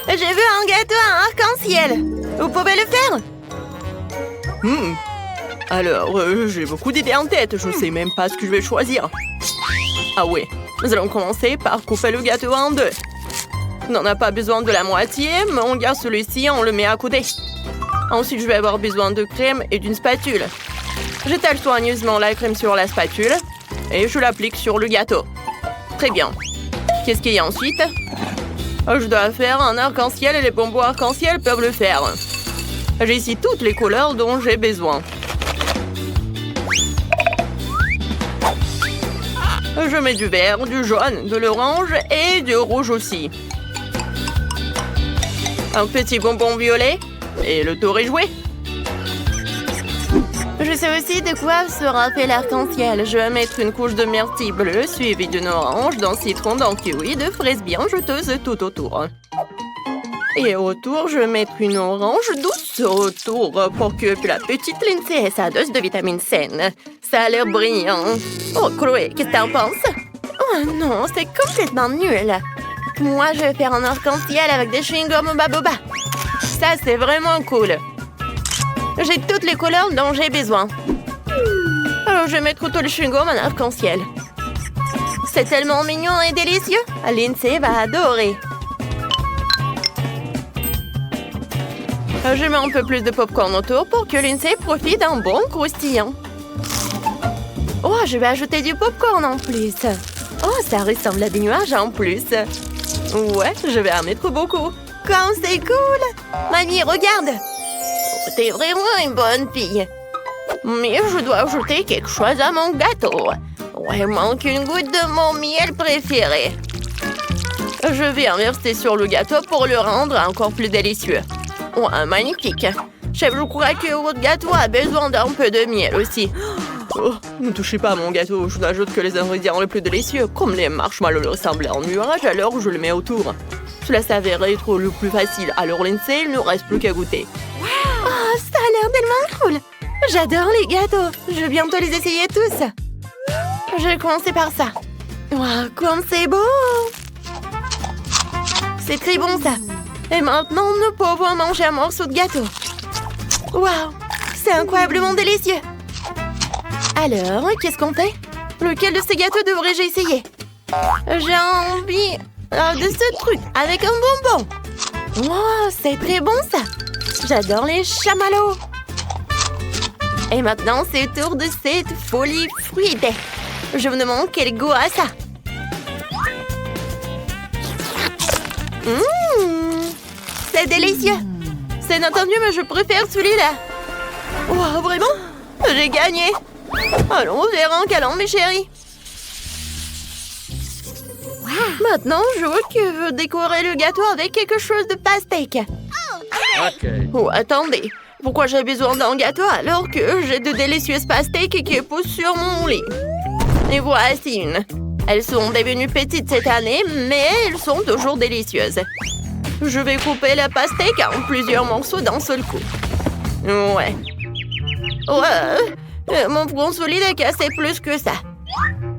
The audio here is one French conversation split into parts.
J'ai vu un gâteau à arc-en-ciel. Vous pouvez le faire? Alors, j'ai beaucoup d'idées en tête. Je sais même pas ce que je vais choisir. Ah ouais, nous allons commencer par couper le gâteau en deux. On n'en a pas besoin de la moitié, mais on garde celui-ci et on le met à côté. Ensuite, je vais avoir besoin de crème et d'une spatule. J'étale soigneusement la crème sur la spatule et je l'applique sur le gâteau. Très bien. Qu'est-ce qu'il y a ensuite? Je dois faire un arc-en-ciel et les bonbons arc-en-ciel peuvent le faire. J'ai ici toutes les couleurs dont j'ai besoin. Je mets du vert, du jaune, de l'orange et du rouge aussi. Un petit bonbon violet et le tour est joué. Je sais aussi de quoi sera fait l'arc-en-ciel. Je vais mettre une couche de myrtille bleue suivie d'une orange, d'un citron, d'un kiwi, de fraises bien juteuses tout autour. Et autour, je vais mettre une orange douce autour pour que la petite Lindsay ait sa dose de vitamine C. Ça a l'air brillant. Oh, Chloé, qu'est-ce que t'en penses? Oh non, c'est complètement nul. Moi, je vais faire un arc-en-ciel avec des chewing-gums Baboba. Ça, c'est vraiment cool. J'ai toutes les couleurs dont j'ai besoin. Alors, je vais mettre tout le chewing-gum en arc-en-ciel. C'est tellement mignon et délicieux. Lindsay va adorer. Je mets un peu plus de popcorn autour pour que Lindsay profite d'un bon croustillant. Oh, je vais ajouter du popcorn en plus. Oh, ça ressemble à des nuages en plus. Ouais, je vais en mettre beaucoup. Comme c'est cool! Mamie, regarde! Oh, t'es vraiment une bonne fille. Mais je dois ajouter quelque chose à mon gâteau. Ouais, il manque une goutte de mon miel préféré. Je vais en verser sur le gâteau pour le rendre encore plus délicieux. Ouais, magnifique. Chef, je crois que votre gâteau a besoin d'un peu de miel aussi. Oh, ne touchez pas à mon gâteau. Je n'ajoute que les ingrédients les plus délicieux. Comme les marshmallows ressemblent à un nuage, alors je le mets autour. Cela s'avère être le plus facile. Alors Lindsay, il ne reste plus qu'à goûter. Oh, ça a l'air tellement cool. J'adore les gâteaux. Je vais bientôt les essayer tous. Je vais commencer par ça. Wow, comme c'est beau! C'est très bon ça. Et maintenant, nous pouvons manger un morceau de gâteau. Wow, c'est incroyablement délicieux. Alors, qu'est-ce qu'on fait? Lequel de ces gâteaux devrais-je essayer? J'ai envie de ce truc avec un bonbon. Wow, c'est très bon ça. J'adore les chamallows. Et maintenant, c'est le tour de cette folie fruitée. Je me demande quel goût a ça. C'est délicieux. C'est inattendu, mais je préfère celui-là. Wow, vraiment? J'ai gagné. Allons, verrons câlin, mes chéris. Wow. Maintenant, je veux que je veux décorer le gâteau avec quelque chose de pastèque. Ok. Oh, attendez. Pourquoi j'ai besoin d'un gâteau alors que j'ai de délicieuses pastèques qui poussent sur mon lit? Et voici une. Elles sont devenues petites cette année, mais elles sont toujours délicieuses. Je vais couper la pastèque en plusieurs morceaux d'un seul coup. Ouais. Mon front solide est cassé plus que ça.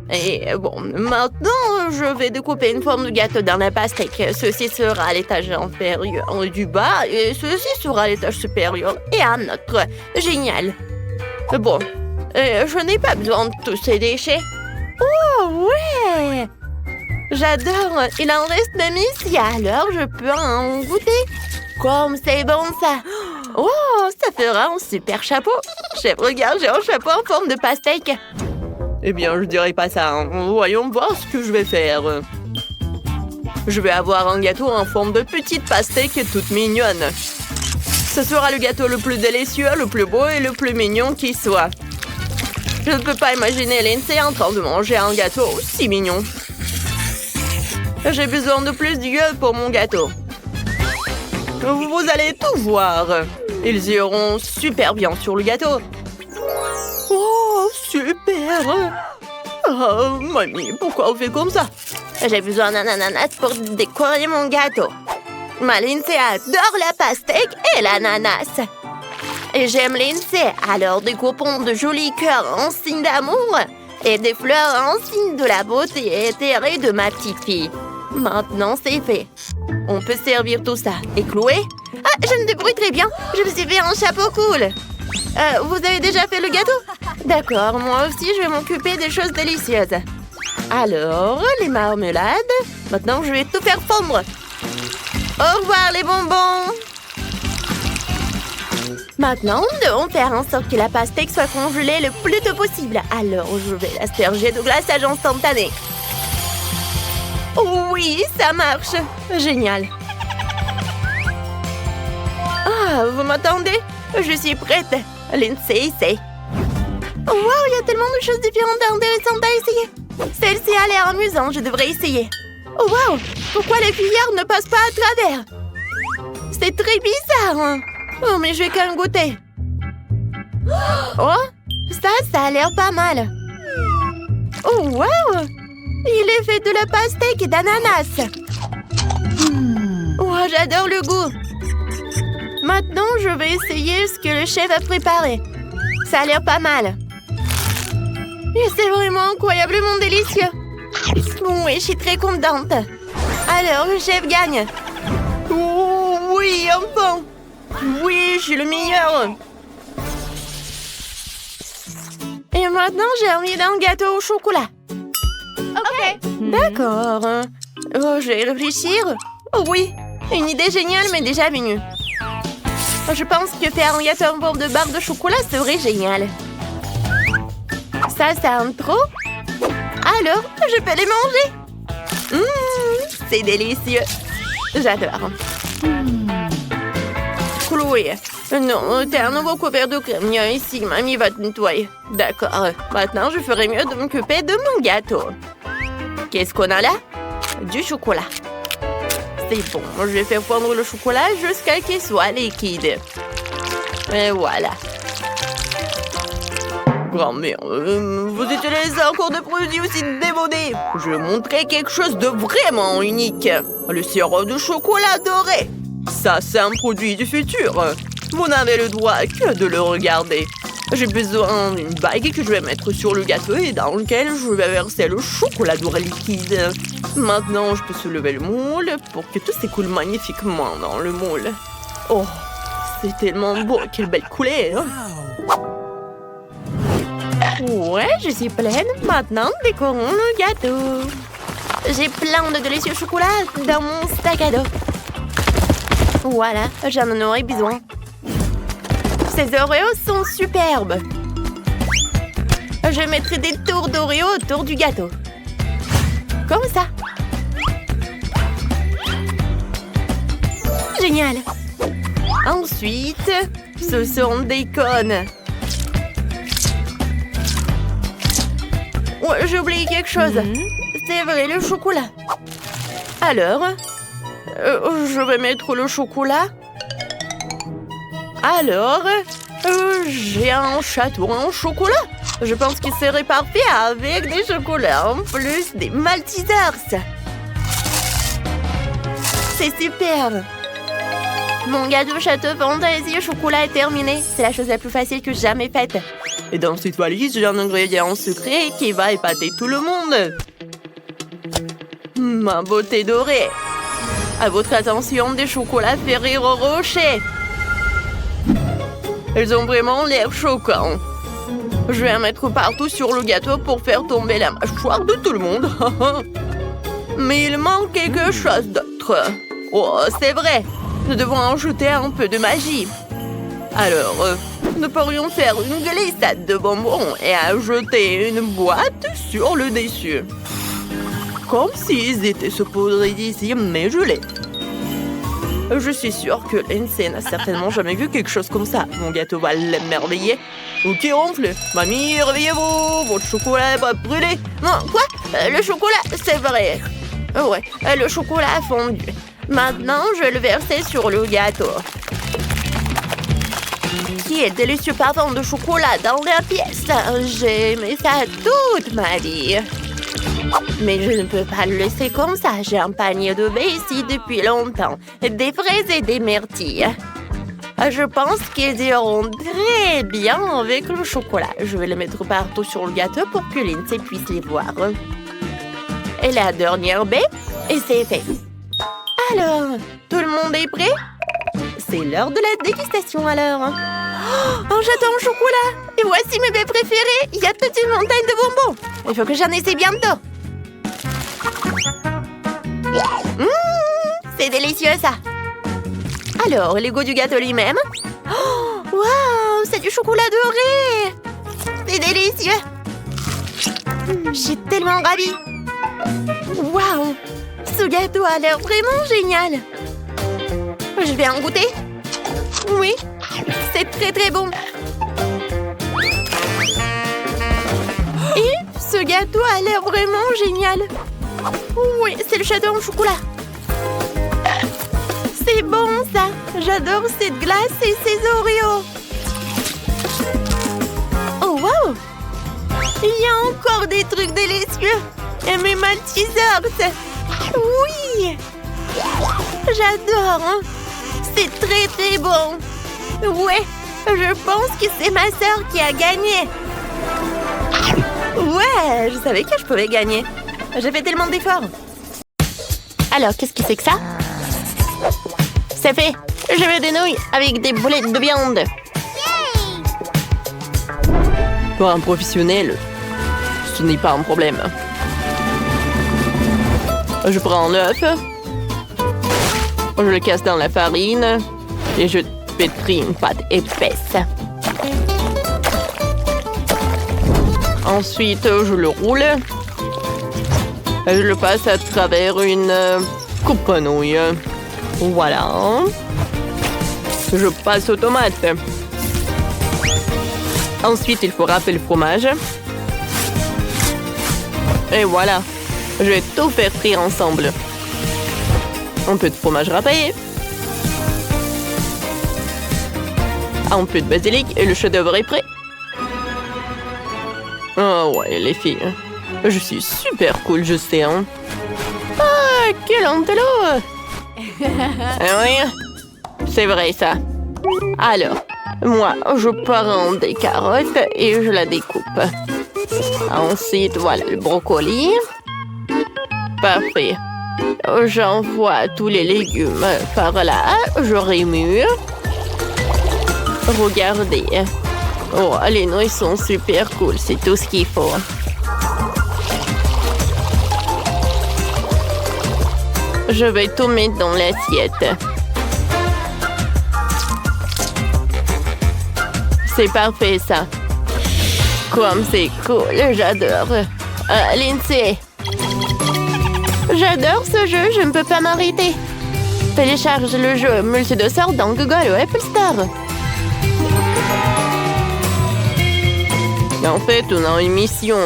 Et bon, maintenant, je vais découper une forme de gâteau dans la pastèque. Ceci sera à l'étage inférieur du bas et ceci sera à l'étage supérieur et un autre. Génial. Bon, je n'ai pas besoin de tous ces déchets. Oh, ouais! J'adore. Il en reste même ici, alors je peux en goûter. Comme c'est bon, ça. Oh, ça fera un super chapeau. Chef, regarde, j'ai un chapeau en forme de pastèque. Eh bien, je dirais pas ça. Hein. Voyons voir ce que je vais faire. Je vais avoir un gâteau en forme de petite pastèque toute mignonne. Ce sera le gâteau le plus délicieux, le plus beau et le plus mignon qui soit. Je ne peux pas imaginer Lindsay en train de manger un gâteau aussi mignon. J'ai besoin de plus d'yeux pour mon gâteau. Vous allez tout voir. Ils iront super bien sur le gâteau. Oh, super! Oh, mamie, pourquoi on fait comme ça? J'ai besoin d'un ananas pour décorer mon gâteau. Ma Lindsay adore la pastèque et l'ananas. Et j'aime Lindsay, alors découpons de jolis cœurs en signe d'amour et des fleurs en signe de la beauté éthérée de ma petite fille. Maintenant, c'est fait. On peut servir tout ça. Et Chloé? Ah, je me débrouille très bien. Je me suis fait un chapeau cool. Vous avez déjà fait le gâteau? D'accord, moi aussi, je vais m'occuper des choses délicieuses. Alors, les marmelades. Maintenant, je vais tout faire fondre. Au revoir, les bonbons. Maintenant, nous devons faire en sorte que la pastèque soit congelée le plus tôt possible. Alors, je vais l'asperger de glaçage instantané. Oui, ça marche. Génial. Ah, vous m'attendez? Je suis prête. Lindsay, essaye. Wow, il y a tellement de choses différentes et intéressantes à essayer. Celle-ci a l'air amusante, je devrais essayer. Oh, wow, pourquoi les cuillères ne passent pas à travers? C'est très bizarre. Oh, mais je vais quand même goûter. Oh, ça a l'air pas mal. Oh, wow, il est fait de la pastèque et d'ananas. Oh, j'adore le goût. Maintenant, je vais essayer ce que le chef a préparé. Ça a l'air pas mal. Et c'est vraiment incroyablement délicieux. Oui, je suis très contente. Alors, le chef gagne. Oh, oui, enfin. Oui, je suis le meilleur. Et maintenant, j'ai envie d'un gâteau au chocolat. Ok. D'accord. Oh, je vais réfléchir. Oh oui, une idée géniale m'est déjà venue. Je pense que faire un gâteau en forme de barre de chocolat serait génial. Ça un trop. Alors, je peux les manger. C'est délicieux. J'adore. Chloé, non, t'es un nouveau couvert de crème. Viens ici, mamie va te nettoyer. D'accord, maintenant je ferai mieux de m'occuper de mon gâteau. Qu'est-ce qu'on a là? Du chocolat. C'est bon, je vais faire fondre le chocolat jusqu'à qu'il soit liquide. Et voilà. Grand-mère, vous utilisez encore des produits aussi démodés. Je vais montrer quelque chose de vraiment unique. Le sirop de chocolat doré. Ça, c'est un produit du futur. Vous n'avez le droit que de le regarder. J'ai besoin d'une bague que je vais mettre sur le gâteau et dans lequel je vais verser le chocolat doré liquide. Maintenant, je peux soulever le moule pour que tout s'écoule magnifiquement dans le moule. Oh, c'est tellement beau. Quelle belle couleur. Ouais, je suis pleine. Maintenant, décorons le gâteau. J'ai plein de délicieux chocolats dans mon sac à dos. Voilà, j'en aurais besoin. Ces Oreos sont superbes. Je mettrai des tours d'Oreo autour du gâteau. Comme ça. Génial. Ensuite, ce sont des cônes. Ouais, j'ai oublié quelque chose. C'est vrai, le chocolat. Alors, je vais mettre le chocolat. Alors, j'ai un château en chocolat. Je pense qu'il serait parfait avec des chocolats en plus des Maltesers. C'est super. Mon gâteau château fantaisie au chocolat est terminé. C'est la chose la plus facile que j'ai jamais faite. Et dans cette valise, j'ai un ingrédient secret qui va épater tout le monde. Ma beauté dorée. À votre attention, des chocolats Ferrero Rocher. Ils ont vraiment l'air choquants. Je vais en mettre partout sur le gâteau pour faire tomber la mâchoire de tout le monde. Mais il manque quelque chose d'autre. Oh, c'est vrai. Nous devons ajouter un peu de magie. Alors, nous pourrions faire une glissade de bonbons et ajouter une boîte sur le dessus. Comme s'ils étaient supposés d'ici, mais gelés. Je suis sûre que Lindsay n'a certainement jamais vu quelque chose comme ça. Mon gâteau va l'émerveiller. Ok, ronfle. Mamie, réveillez-vous. Votre chocolat va brûler. Non, quoi? Le chocolat, c'est vrai. Ouais, le chocolat a fondu. Maintenant, je vais le verser sur le gâteau. Quel délicieux parfum de chocolat dans la pièce. J'ai aimé ça toute ma vie. Mais je ne peux pas le laisser comme ça. J'ai un panier de baies ici depuis longtemps. Des fraises et des myrtilles. Je pense qu'ils iront très bien avec le chocolat. Je vais les mettre partout sur le gâteau pour que Lindsay puisse les voir. Et la dernière baie, et c'est fait. Alors, tout le monde est prêt? C'est l'heure de la dégustation alors. Oh, un château en chocolat! Et voici mes baies préférés! Il y a toute une montagne de bonbons! Il faut que j'en essaie bientôt! C'est délicieux ça! Alors, les goûts du gâteau lui-même. Oh, waouh! C'est du chocolat doré! C'est délicieux! Je suis tellement ravie! Waouh! Ce gâteau a l'air vraiment génial! Je vais en goûter? Oui, c'est très très bon! Et ce gâteau a l'air vraiment génial! Oui, c'est le château en chocolat! C'est bon ça! J'adore cette glace et ces Oreos! Oh wow! Il y a encore des trucs délicieux! Et mes Maltesers! Oui! J'adore! Hein? C'est très très bon! Ouais, je pense que c'est ma sœur qui a gagné! Ouais, je savais que je pouvais gagner! J'ai fait tellement d'efforts! Alors, qu'est-ce que c'est que ça? C'est fait! Je veux des nouilles avec des boulettes de viande! Pour un professionnel, ce n'est pas un problème. Je prends l'œuf, je le casse dans la farine et je pétris une pâte épaisse. Ensuite, je le roule et je le passe à travers une coupe à nouilles. Voilà. Je passe aux tomates. Ensuite, il faut râper le fromage. Et voilà. Je vais tout faire frire ensemble. Un peu de fromage râpé. Un peu de basilic et le chef-d'œuvre est prêt. Oh ouais, les filles. Je suis super cool, je sais, hein. Ah, quel antello! Oui, c'est vrai ça. Alors, moi, je prends des carottes et je la découpe. Ensuite, voilà le brocoli. Parfait. J'envoie tous les légumes par là. Je remue. Regardez. Oh, les nouilles sont super cool. C'est tout ce qu'il faut. Je vais tout mettre dans l'assiette. C'est parfait, ça. Comme c'est cool, j'adore. Lindsay. J'adore ce jeu, je ne peux pas m'arrêter. Télécharge le jeu multi-de-sort dans Google ou Apple Store. En fait, on a une mission.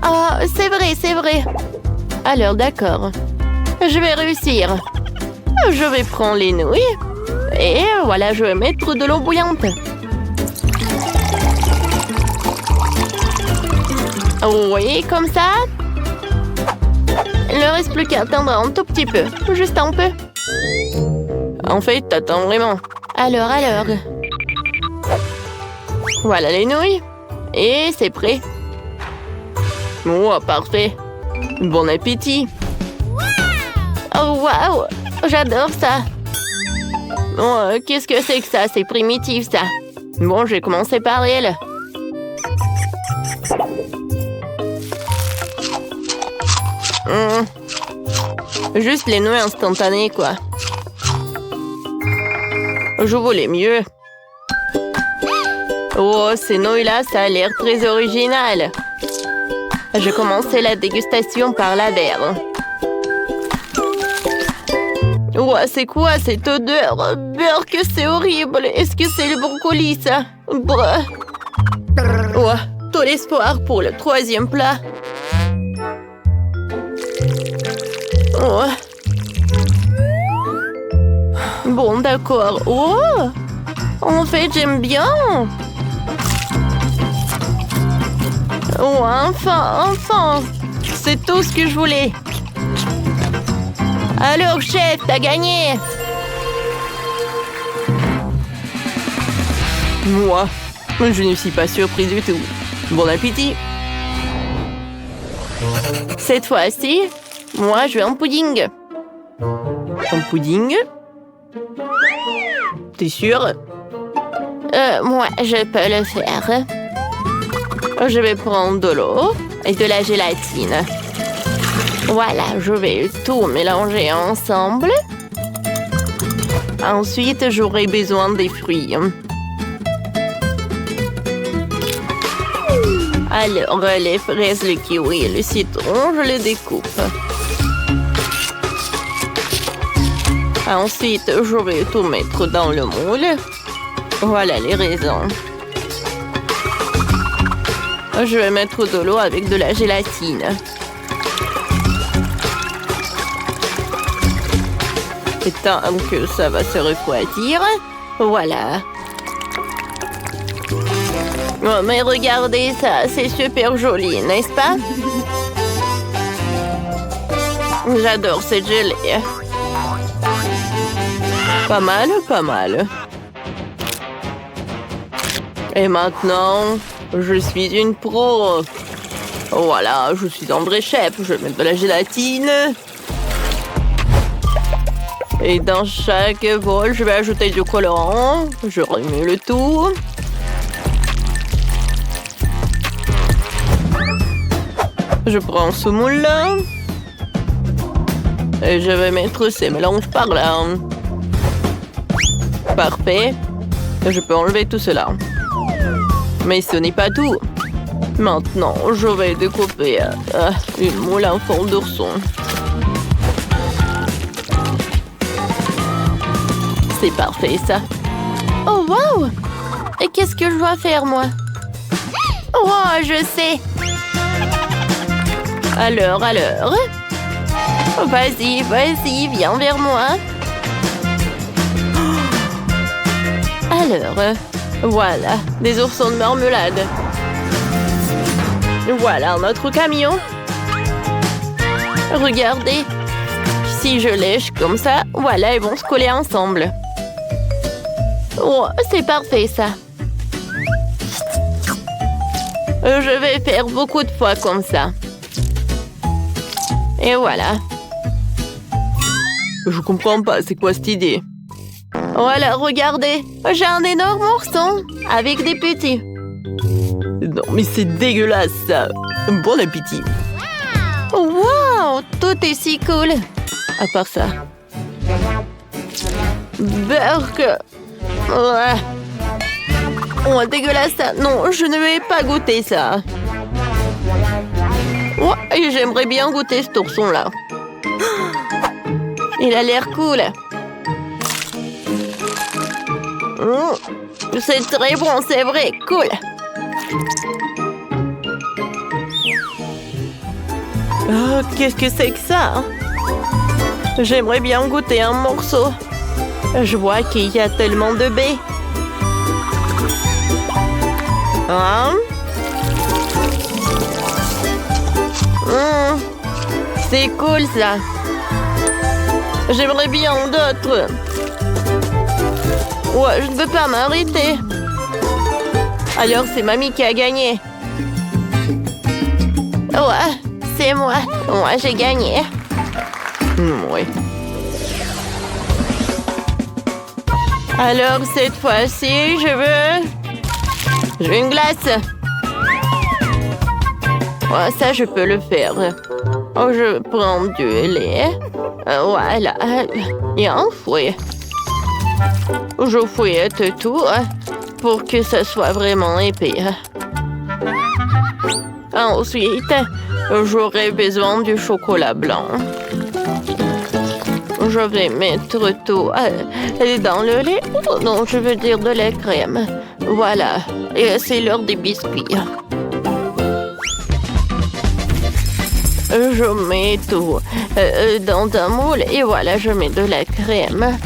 Ah, c'est vrai, c'est vrai. Alors, d'accord. Je vais réussir. Je vais prendre les nouilles. Et voilà, je vais mettre de l'eau bouillante. Oui, comme ça. Il ne reste plus qu'à attendre un tout petit peu. Juste un peu. En fait, t'attends vraiment. Alors. Voilà les nouilles. Et c'est prêt. Oh, parfait. Bon appétit. Oh, waouh. J'adore ça. Oh, qu'est-ce que c'est que ça? C'est primitif, ça. Bon, je vais commencer par elle. Juste les nouilles instantanées, quoi. Je voulais mieux. Oh, ces nouilles-là, ça a l'air très original. Je commençais la dégustation par la verre. Oh, c'est quoi cette odeur? Beurre, que c'est horrible. Est-ce que c'est le brocoli, ça? Brr. Oh, tout l'espoir pour le troisième plat. Oh. Bon, d'accord. Oh! En fait, j'aime bien. Oh, enfin. C'est tout ce que je voulais. Alors, chef, t'as gagné. Moi, je ne suis pas surprise du tout. Bon appétit. Cette fois-ci, Moi, je veux un pudding. Un pudding? T'es sûre? Moi, je peux le faire. Je vais prendre de l'eau et de la gélatine. Voilà, je vais tout mélanger ensemble. Ensuite, j'aurai besoin des fruits. Alors, les fraises, le kiwi et le citron, je les découpe. Ensuite, je vais tout mettre dans le moule. Voilà les raisins. Je vais mettre de l'eau avec de la gélatine. Et tant que ça va se refroidir, voilà. Oh, mais regardez ça, c'est super joli, n'est-ce pas? J'adore cette gelée. Pas mal, pas mal. Et maintenant, je suis une pro. Voilà, je suis un vrai chef. Je vais mettre de la gélatine. Et dans chaque bol, je vais ajouter du colorant. Je remue le tout. Je prends ce moule-là. Et je vais mettre ces mélanges par là. Parfait. Je peux enlever tout cela. Mais ce n'est pas tout. Maintenant, je vais découper une moule en forme d'ourson. C'est parfait, ça. Oh, wow! Et qu'est-ce que je dois faire, moi? Oh, je sais! Alors... Vas-y, vas-y, viens vers moi. Alors, voilà, des oursons de marmelade. Voilà notre camion. Regardez. Si je lèche comme ça, voilà, ils vont se coller ensemble. Oh, c'est parfait, ça. Je vais faire beaucoup de fois comme ça. Et voilà. Je comprends pas, c'est quoi cette idée? Voilà, regardez. J'ai un énorme ourson avec des petits. Non, mais c'est dégueulasse, ça. Bon appétit. Wow, tout est si cool. À part ça. Burk. Ouais. Oh, dégueulasse, ça. Non, je ne vais pas goûter ça. Ouais, j'aimerais bien goûter cet ourson-là. Il a l'air cool. C'est très bon, c'est vrai. Cool. Oh, qu'est-ce que c'est que ça? J'aimerais bien goûter un morceau. Je vois qu'il y a tellement de baies. Hein? C'est cool, ça. J'aimerais bien d'autres. Ouais, je ne peux pas m'arrêter. Alors, c'est mamie qui a gagné. Ouais, c'est moi. Moi, j'ai gagné. Oui. Alors, cette fois-ci, je veux une glace. Ouais, ça, je peux le faire. Oh, je prends du lait. Voilà. Il y a un fouet. Je fouette tout pour que ça soit vraiment épais. Ensuite, j'aurai besoin du chocolat blanc. Je vais mettre tout dans le lait. Oh, non, je veux dire de la crème. Voilà. Et c'est l'heure des biscuits. Je mets tout dans un moule et voilà, je mets de la crème.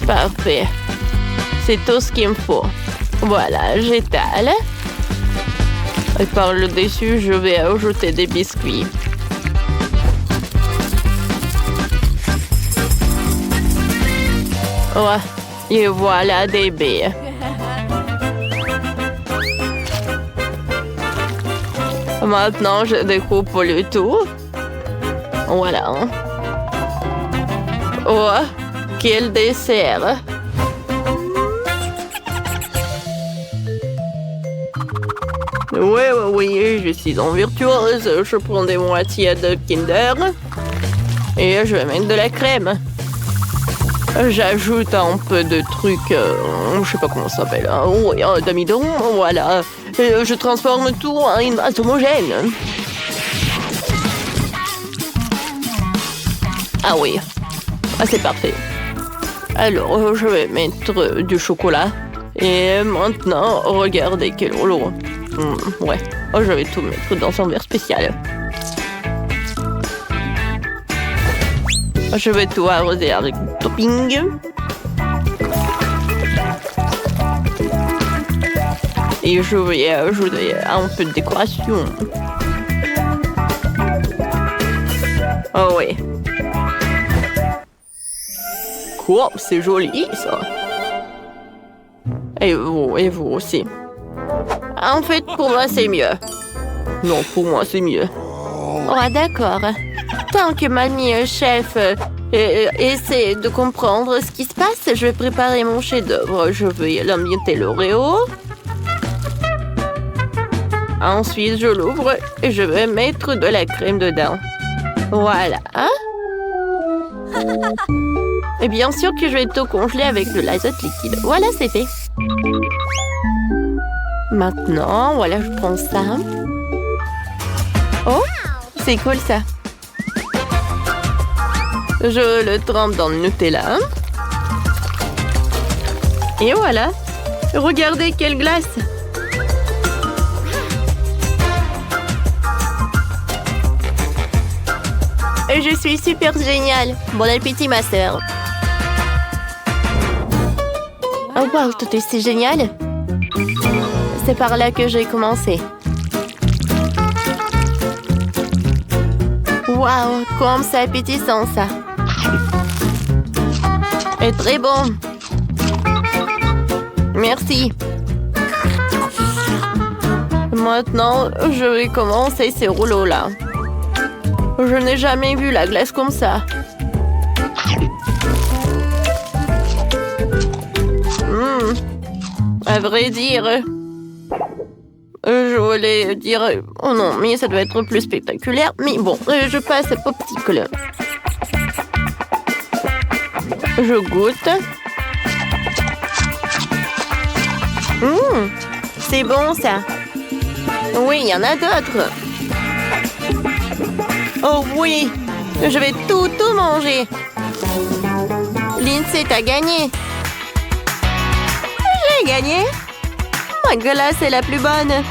Parfait. C'est tout ce qu'il me faut. Voilà, j'étale. Et par le dessus, je vais ajouter des biscuits. Ouais, et voilà des baies. Maintenant, je découpe le tout. Voilà. Oh, quel dessert! Oui, je suis en virtuose. Je prends des moitiés de Kinder et je vais mettre de la crème. J'ajoute un peu de trucs, je sais pas comment ça s'appelle, oui, d'amidon, voilà. Je transforme tout en une masse homogène. Ah oui, c'est parfait. Alors, je vais mettre du chocolat. Et maintenant, regardez quel rouleau. Ouais, je vais tout mettre dans son verre spécial. Je vais tout arroser avec du topping. Et je vais ajouter un peu de décoration. Oh oui. Quoi, c'est joli ça. Et vous aussi. En fait, pour moi, c'est mieux. Non, pour moi, c'est mieux. Oh, d'accord. Tant que mamie chef essaie de comprendre ce qui se passe, je vais préparer mon chef-d'œuvre. Je vais l'ambienter l'Oreo. Ensuite, je l'ouvre et je vais mettre de la crème dedans. Voilà. Et bien sûr que je vais tout congeler avec de l'azote liquide. Voilà, c'est fait. Maintenant, voilà, je prends ça. Oh, c'est cool ça. Je le trempe dans le Nutella. Et voilà. Regardez quelle glace. Je suis super géniale. Bon appétit, ma sœur. Oh wow, tout est si génial. C'est par là que j'ai commencé. Waouh, comme c'est appétissant ça. Et très bon. Merci. Maintenant, je vais commencer ces rouleaux-là. Je n'ai jamais vu la glace comme ça. À vrai dire, je voulais dire... Oh non, mais ça doit être plus spectaculaire. Mais bon, je passe au popsicle. Je goûte. C'est bon ça. Oui, il y en a d'autres. Oh oui, je vais tout manger. Lindsay, t'as gagné. J'ai gagné. Ma glace est la plus bonne.